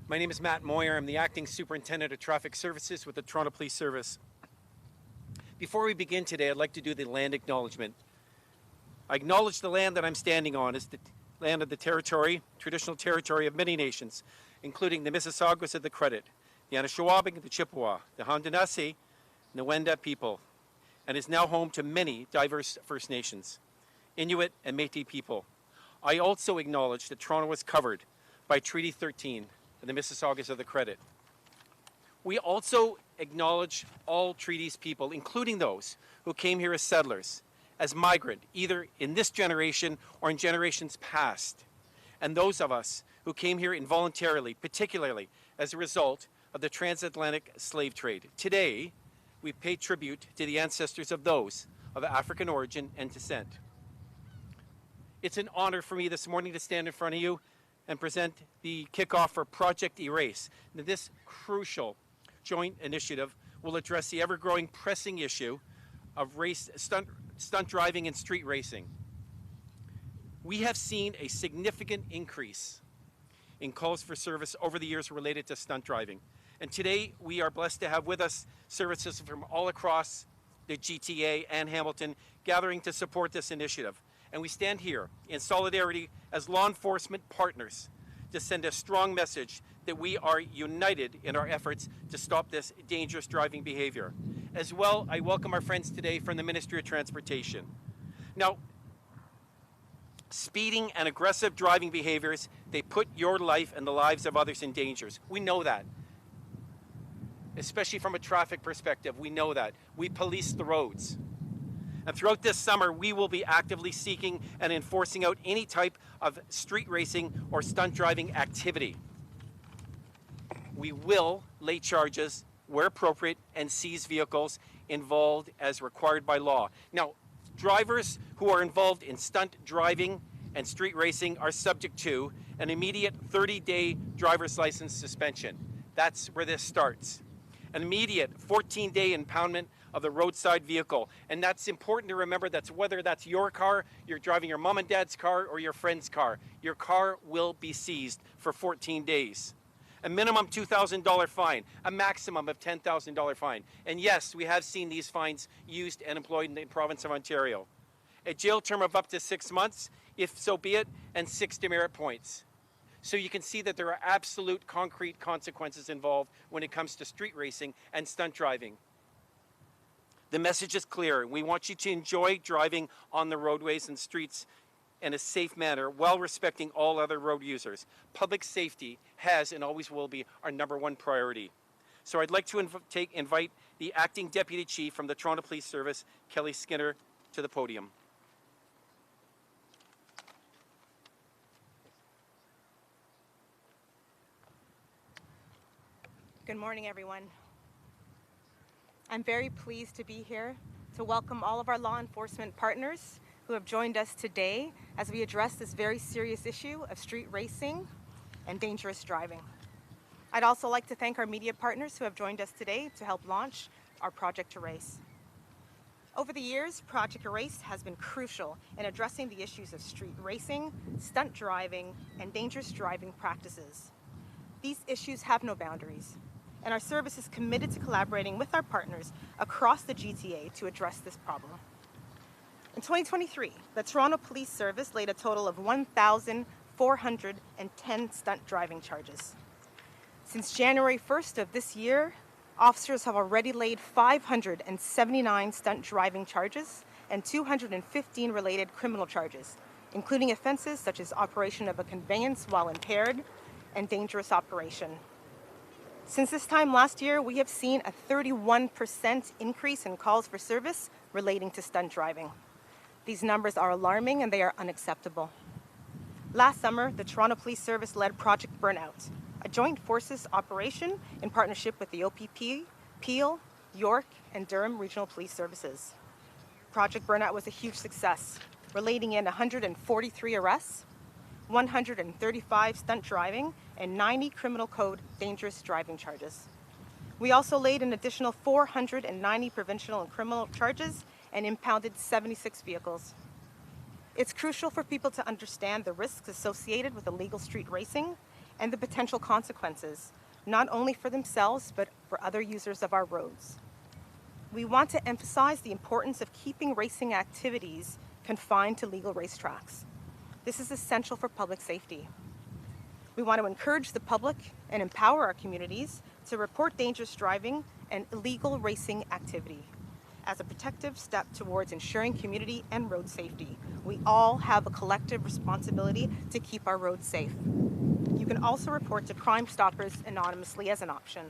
My name is Matt Moyer. I'm the Acting Superintendent of Traffic Services with the Toronto Police Service. Before we begin today, I'd like to do the land acknowledgement. I acknowledge the land that I'm standing on is the land of the territory, traditional territory of many nations, including the Mississaugas of the Credit, the Anishinaabe, the Chippewa, the Haudenosaunee, and the Wendat people, and is now home to many diverse First Nations, Inuit, and Métis people. I also acknowledge that Toronto was covered by Treaty 13 of the Mississaugas of the Credit. We also acknowledge all treaties people, including those who came here as settlers, as migrant, either in this generation or in generations past, and those of us who came here involuntarily, particularly as a result of the transatlantic slave trade. Today, we pay tribute to the ancestors of those of African origin and descent. It's an honor for me this morning to stand in front of you and present the kickoff for Project Erase. Now, this crucial joint initiative will address the ever-growing pressing issue of stunt driving and street racing. We have seen a significant increase in calls for service over the years related to stunt driving. And today we are blessed to have with us services from all across the GTA and Hamilton gathering to support this initiative. And we stand here in solidarity as law enforcement partners to send a strong message that we are united in our efforts to stop this dangerous driving behavior. As well, I welcome our friends today from the Ministry of Transportation. Now, speeding and aggressive driving behaviors, they put your life and the lives of others in danger. We know that. Especially from a traffic perspective, we know that. We police the roads. And throughout this summer, we will be actively seeking and enforcing out any type of street racing or stunt driving activity. We will lay charges where appropriate and seize vehicles involved as required by law. Now, drivers who are involved in stunt driving and street racing are subject to an immediate 30-day driver's license suspension. That's where this starts. An immediate 14-day impoundment of the roadside vehicle. And that's important to remember. That's whether that's your car, you're driving your mom and dad's car, or your friend's car. Your car will be seized for 14 days. A minimum $2,000 fine, a maximum of $10,000 fine. And yes, we have seen these fines used and employed in the province of Ontario. A jail term of up to 6 months, if so be it, and 6 demerit points. So you can see that there are absolute concrete consequences involved when it comes to street racing and stunt driving. The message is clear. We want you to enjoy driving on the roadways and streets in a safe manner while respecting all other road users. Public safety has and always will be our #1 priority. So I'd like to invite the Acting Deputy Chief from the Toronto Police Service, Kelly Skinner, to the podium. Good morning, everyone. I'm very pleased to be here to welcome all of our law enforcement partners who have joined us today as we address this very serious issue of street racing and dangerous driving. I'd also like to thank our media partners who have joined us today to help launch our Project Erase. Over the years, Project Erase has been crucial in addressing the issues of street racing, stunt driving, and dangerous driving practices. These issues have no boundaries, and our service is committed to collaborating with our partners across the GTA to address this problem. In 2023, the Toronto Police Service laid a total of 1,410 stunt driving charges. Since January 1st of this year, officers have already laid 579 stunt driving charges and 215 related criminal charges, including offenses such as operation of a conveyance while impaired and dangerous operation. Since this time last year, we have seen a 31% increase in calls for service relating to stunt driving. These numbers are alarming and they are unacceptable. Last summer, the Toronto Police Service led Project Burnout, a joint forces operation in partnership with the OPP, Peel, York, and Durham Regional Police Services. Project Burnout was a huge success, relating in 143 arrests, 135 stunt driving, and 90 criminal code dangerous driving charges. We also laid an additional 490 provincial and criminal charges and impounded 76 vehicles. It's crucial for people to understand the risks associated with illegal street racing and the potential consequences, not only for themselves, but for other users of our roads. We want to emphasize the importance of keeping racing activities confined to legal racetracks. This is essential for public safety. We want to encourage the public and empower our communities to report dangerous driving and illegal racing activity. As a protective step towards ensuring community and road safety, we all have a collective responsibility to keep our roads safe. You can also report to Crime Stoppers anonymously as an option.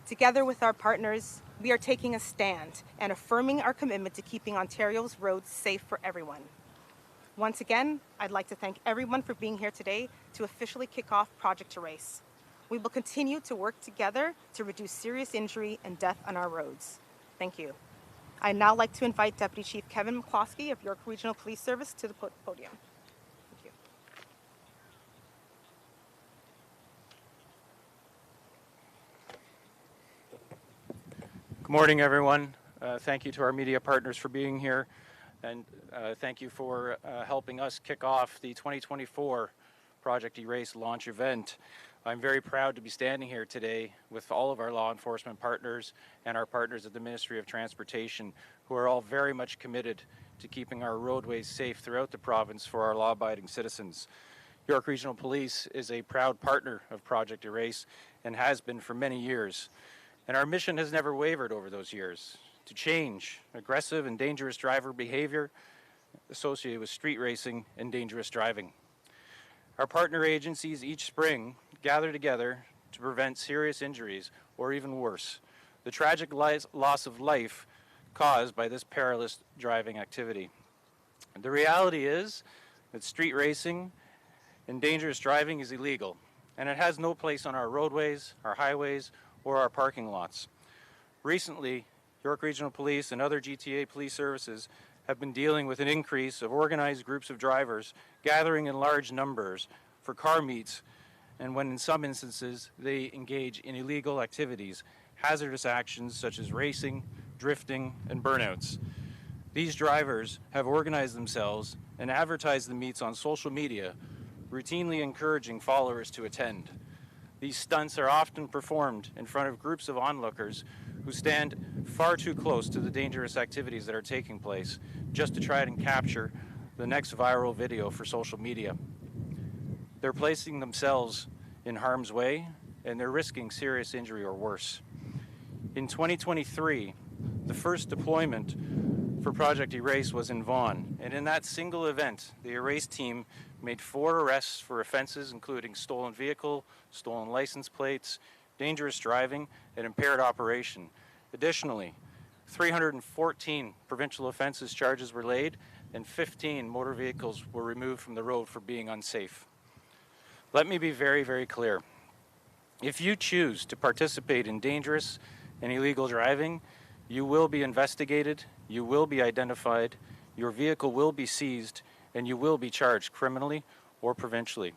Together with our partners, we are taking a stand and affirming our commitment to keeping Ontario's roads safe for everyone. Once again, I'd like to thank everyone for being here today to officially kick off Project Erase. We will continue to work together to reduce serious injury and death on our roads. Thank you. I'd now like to invite Deputy Chief Kevin McCloskey of York Regional Police Service to the podium. Thank you. Good morning, everyone. Thank you to our media partners for being here, and thank you for helping us kick off the 2024 Project Erase launch event. I'm very proud to be standing here today with all of our law enforcement partners and our partners at the Ministry of Transportation, who are all very much committed to keeping our roadways safe throughout the province for our law-abiding citizens. York Regional Police is a proud partner of Project Erase and has been for many years. And our mission has never wavered over those years to change aggressive and dangerous driver behavior associated with street racing and dangerous driving. Our partner agencies each spring gather together to prevent serious injuries or even worse, the tragic loss of life caused by this perilous driving activity. The reality is that street racing and dangerous driving is illegal, and it has no place on our roadways, our highways, or our parking lots. Recently, York Regional Police and other GTA police services have been dealing with an increase of organized groups of drivers gathering in large numbers for car meets, and when in some instances they engage in illegal activities, hazardous actions such as racing, drifting, and burnouts. These drivers have organized themselves and advertised the meets on social media, routinely encouraging followers to attend. These stunts are often performed in front of groups of onlookers who stand far too close to the dangerous activities that are taking place just to try and capture the next viral video for social media. They're placing themselves in harm's way, and they're risking serious injury or worse. In 2023, the first deployment for Project Erase was in Vaughan, and in that single event, the Erase team made 4 arrests for offenses including stolen vehicle, stolen license plates, dangerous driving, and impaired operation. Additionally, 314 provincial offenses charges were laid, and 15 motor vehicles were removed from the road for being unsafe. Let me be very, very clear. If you choose to participate in dangerous and illegal driving, you will be investigated, you will be identified, your vehicle will be seized, and you will be charged criminally or provincially.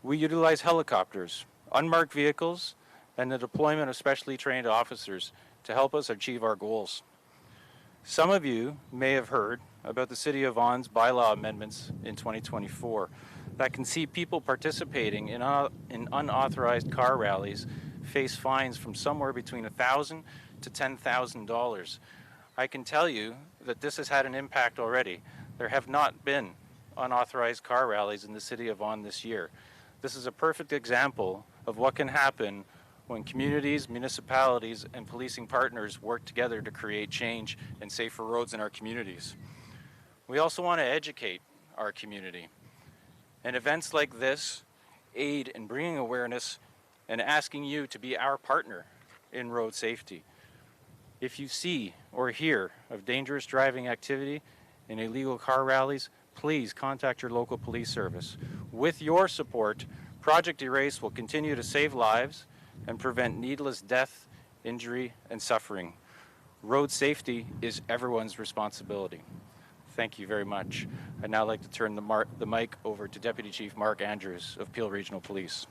We utilize helicopters, unmarked vehicles, and the deployment of specially trained officers to help us achieve our goals. Some of you may have heard about the City of Vaughan's bylaw amendments in 2024 that can see people participating in unauthorized car rallies face fines from somewhere between $1,000 to $10,000. I can tell you that this has had an impact already. There have not been unauthorized car rallies in the City of Vaughan this year. This is a perfect example of what can happen when communities, municipalities, and policing partners work together to create change and safer roads in our communities. We also want to educate our community. And events like this aid in bringing awareness and asking you to be our partner in road safety. If you see or hear of dangerous driving activity and illegal car rallies, please contact your local police service. With your support, Project Erase will continue to save lives and prevent needless death, injury, and suffering. Road safety is everyone's responsibility. Thank you very much. I'd now like to turn the mic over to Deputy Chief Mark Andrews of Peel Regional Police.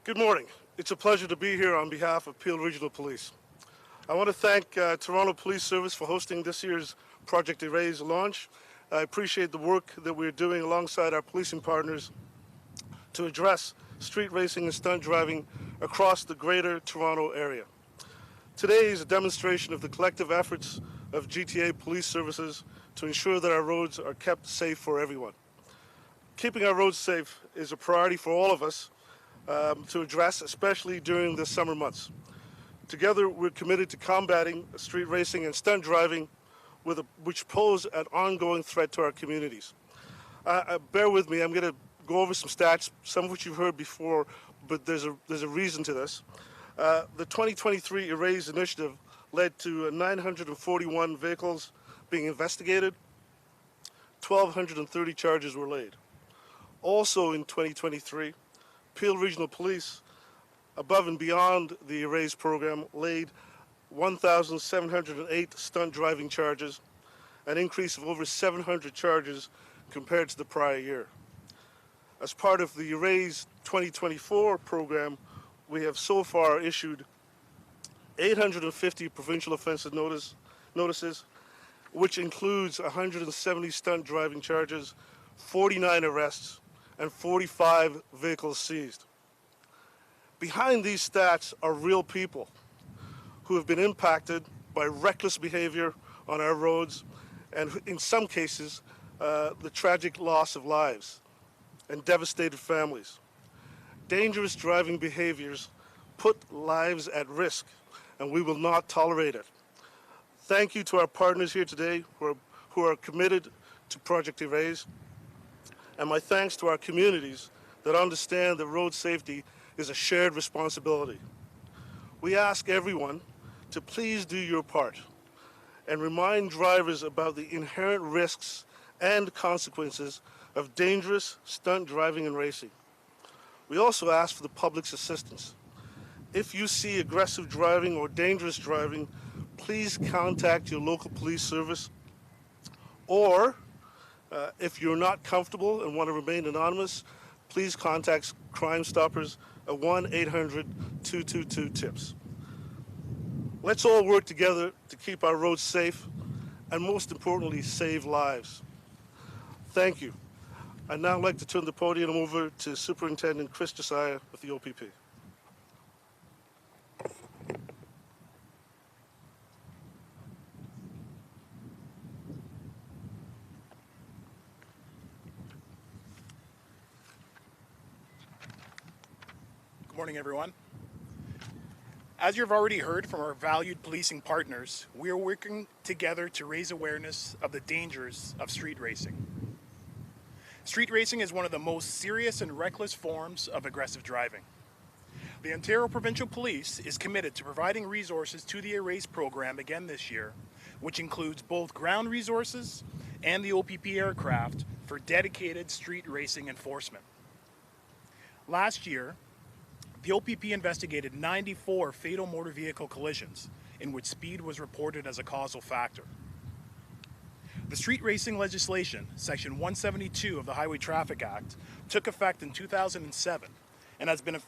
Good morning. It's a pleasure to be here on behalf of Peel Regional Police. I want to thank Toronto Police Service for hosting this year's Project Erase launch. I appreciate the work that we're doing alongside our policing partners to address street racing and stunt driving across the greater Toronto area. Today is a demonstration of the collective efforts of GTA police services to ensure that our roads are kept safe for everyone. Keeping our roads safe is a priority for all of us to address, especially during the summer months. Together, we're committed to combating street racing and stunt driving, which pose an ongoing threat to our communities. Bear with me, I'm going to go over some stats, some of which you've heard before, but there's a reason to this. The 2023 Erase initiative led to 941 vehicles being investigated, 1,230 charges were laid. Also in 2023, Peel Regional Police, above and beyond the Erase program, laid 1,708 stunt driving charges, an increase of over 700 charges compared to the prior year. As part of the Erase 2024 program, we have so far issued 850 provincial offensive notices, which includes 170 stunt driving charges, 49 arrests, and 45 vehicles seized. Behind these stats are real people who have been impacted by reckless behavior on our roads and, in some cases, the tragic loss of lives and devastated families. Dangerous driving behaviors put lives at risk, and we will not tolerate it. Thank you to our partners here today who are committed to Project Erase, and my thanks to our communities that understand that road safety is a shared responsibility. We ask everyone to please do your part and remind drivers about the inherent risks and consequences of dangerous stunt driving and racing. We also ask for the public's assistance. If you see aggressive driving or dangerous driving, please contact your local police service, or if you're not comfortable and want to remain anonymous, please contact Crime Stoppers at 1-800-222-TIPS. Let's all work together to keep our roads safe and, most importantly, save lives. Thank you. I'd now like to turn the podium over to Superintendent Chris Josiah of the OPP. Good morning, everyone. As you've already heard from our valued policing partners, we are working together to raise awareness of the dangers of street racing. Street racing is one of the most serious and reckless forms of aggressive driving. The Ontario Provincial Police is committed to providing resources to the Erase program again this year, which includes both ground resources and the OPP aircraft for dedicated street racing enforcement. Last year, the OPP investigated 94 fatal motor vehicle collisions in which speed was reported as a causal factor. The street racing legislation, Section 172 of the Highway Traffic Act, took effect in 2007 and has been an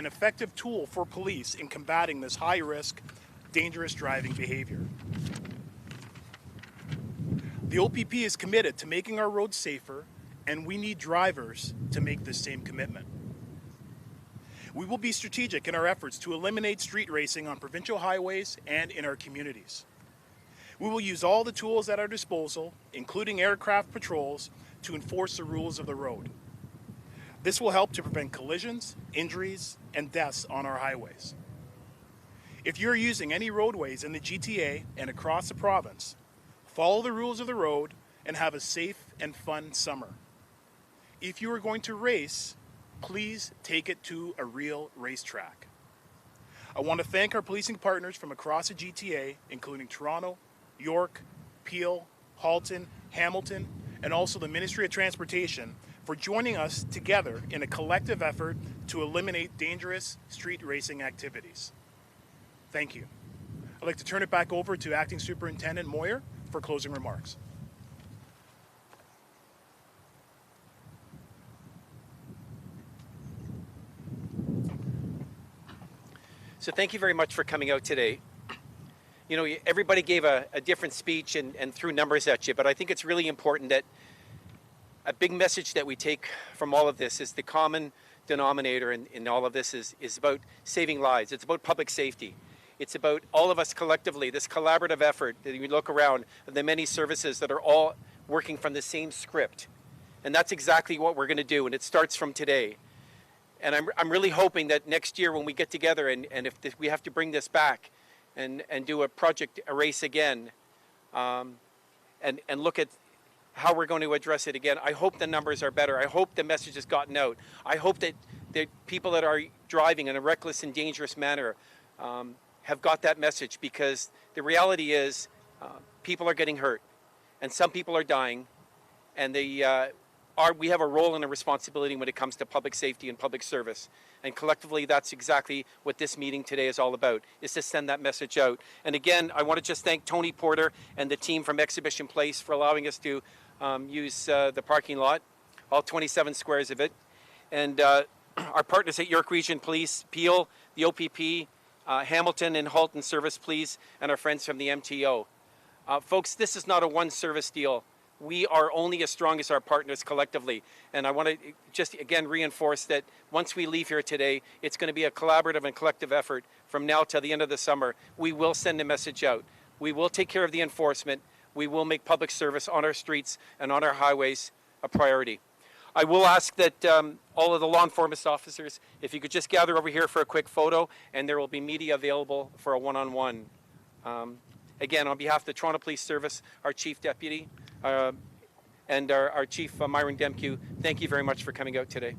effective tool for police in combating this high-risk, dangerous driving behavior. The OPP is committed to making our roads safer, and we need drivers to make this same commitment. We will be strategic in our efforts to eliminate street racing on provincial highways and in our communities. We will use all the tools at our disposal, including aircraft patrols, to enforce the rules of the road. This will help to prevent collisions, injuries, and deaths on our highways. If you're using any roadways in the GTA and across the province, follow the rules of the road and have a safe and fun summer. If you are going to race, please take it to a real racetrack. I want to thank our policing partners from across the GTA, including Toronto, York, Peel, Halton, Hamilton, and also the Ministry of Transportation, for joining us together in a collective effort to eliminate dangerous street racing activities. Thank you. I'd like to turn it back over to Acting Superintendent Moyer for closing remarks. So thank you very much for coming out today. You know, everybody gave a different speech and threw numbers at you, but I think it's really important that a big message that we take from all of this is the common denominator in all of this is about saving lives. It's about public safety. It's about all of us collectively, this collaborative effort that you look around of the many services that are all working from the same script. And that's exactly what we're going to do, and it starts from today. And I'm really hoping that next year when we get together and if we have to bring this back and do a race again and look at how we're going to address it again, I hope the numbers are better. I hope the message has gotten out. I hope that the people that are driving in a reckless and dangerous manner have got that message, because the reality is people are getting hurt and some people are dying, and we have a role and a responsibility when it comes to public safety and public service. And collectively, that's exactly what this meeting today is all about, is to send that message out. And again, I want to just thank Tony Porter and the team from Exhibition Place for allowing us to use the parking lot, all 27 squares of it. And our partners at York Region Police, Peel, the OPP, Hamilton and Halton Service Police, and our friends from the MTO. Folks, this is not a one-service deal. We are only as strong as our partners collectively. And I want to just again reinforce that once we leave here today, it's going to be a collaborative and collective effort from now till the end of the summer. We will send a message out. We will take care of the enforcement. We will make public service on our streets and on our highways a priority. I will ask that all of the law enforcement officers, if you could just gather over here for a quick photo, and there will be media available for a one-on-one. Again, on behalf of the Toronto Police Service, our Chief Deputy, and our Chief, Myron Demkew, thank you very much for coming out today.